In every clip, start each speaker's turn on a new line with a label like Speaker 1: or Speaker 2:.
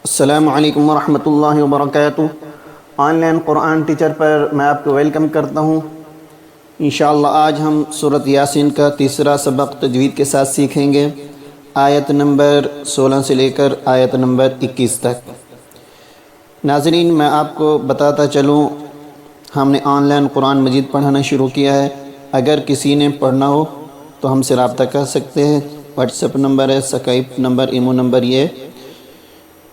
Speaker 1: अस्सलामु अलैकुम वरहमतुल्लाहि वबरकातुहू। ऑनलाइन क़ुरान टीचर पर मैं आपको वेलकम करता हूँ। इंशाअल्लाह आज हम सूरत यासीन का तीसरा सबक तजवीद के साथ सीखेंगे, आयत नंबर 16 से लेकर आयत नंबर 21 तक। नाज़रीन, मैं आपको बताता चलूँ, हमने ऑनलाइन क़ुरान मजीद पढ़ाना शुरू किया है। अगर किसी ने पढ़ना हो तो हमसे रब्ता कर सकते हैं। व्हाट्सएप नंबर है, स्काइप नंबर, ईमो नंबर। ये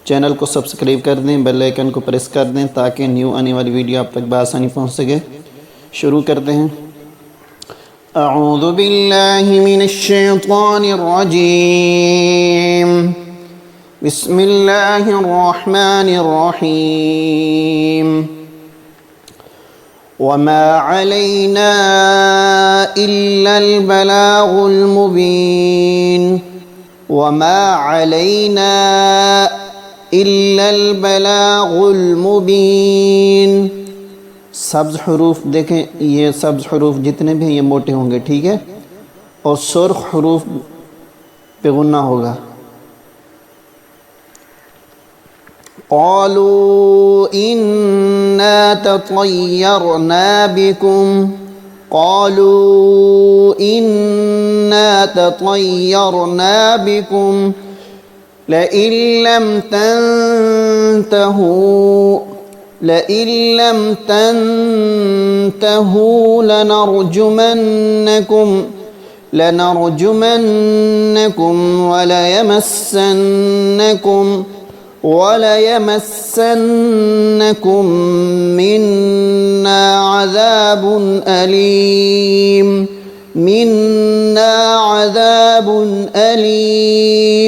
Speaker 1: चैनल को सब्सक्राइब कर दें, बेल आइकन को प्रेस कर दें ताकि न्यू आने वाली वीडियो आप तक बआसानी पहुंच सके। शुरू करते हैं। अऊज़ु बिल्लाहि मिनश शैतानिर रजीम। बिस्मिल्लाहिर रहमानिर रहीम। वमा अलैना इल्लल बलागुल मुबीन। वमा अलैना इल्लल बलागुल मुबीन। सब्ज़ हरूफ देखें, ये सब्ज़ हरूफ जितने भी हैं ये मोटे होंगे, ठीक है, और सुर्ख हरूफ पे गुन्ना होगा। क़ालू इन्ना ततय्यरना बिकुम। क़ालू इन्ना ततय्यरना बिकुम लइन लम तंतहू लनरजुमन्नकुम वलयमस्सन्नकुम मिन्ना अज़ाबुन अलीम।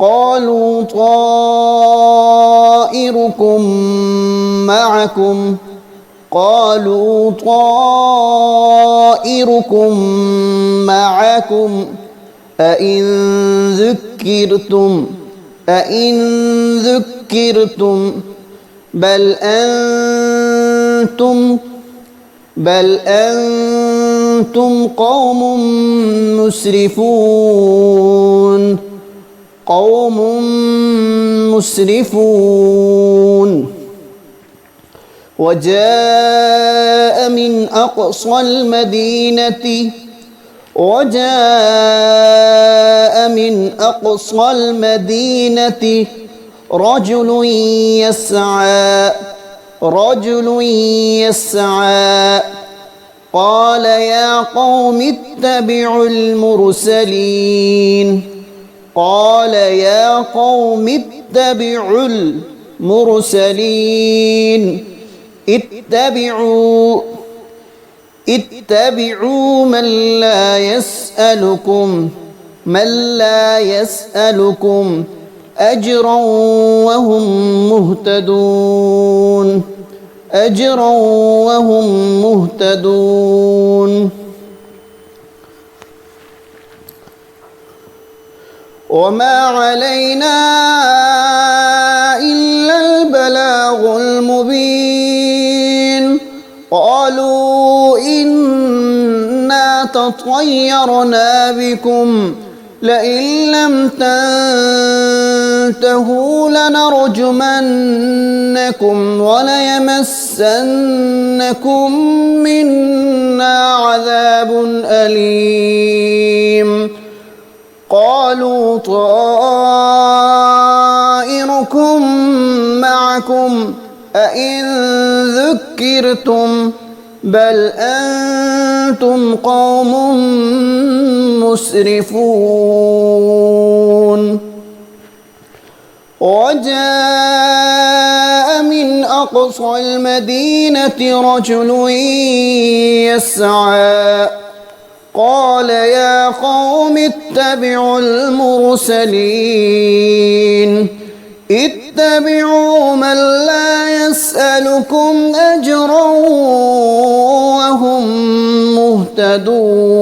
Speaker 1: क़ालू ताइरुकुम मअकुम। क़ालू ताइरुकुम मअकुम अइन ज़ुक्किरतुम बल अंतुम क़ौमुम मुस्रिफून। वजाअ मिन अक़सल मदीनति रजुलुन यस्आ क़ाल या क़ौमि इत्तबिउल मुरसलीन। قال يا قوم اتبعوا المرسلين اتبعوا من لا يسألكم أجرا وهم مهتدون وما علينا إلا البلاغ المبين। قالوا إنا تطيرنا بكم لئن لم تنتهوا لنرجمنكم وليمسنكم منا عذاب أليم। قالوا طائركم معكم أئن ذكرتم بل أنتم قوم مسرفون. وجاء من أقصى المدينة رجل يسعى قال يا قوم اتبعوا المرسلين اتبعوا من لا يسألكم أجرا وهم مهتدون.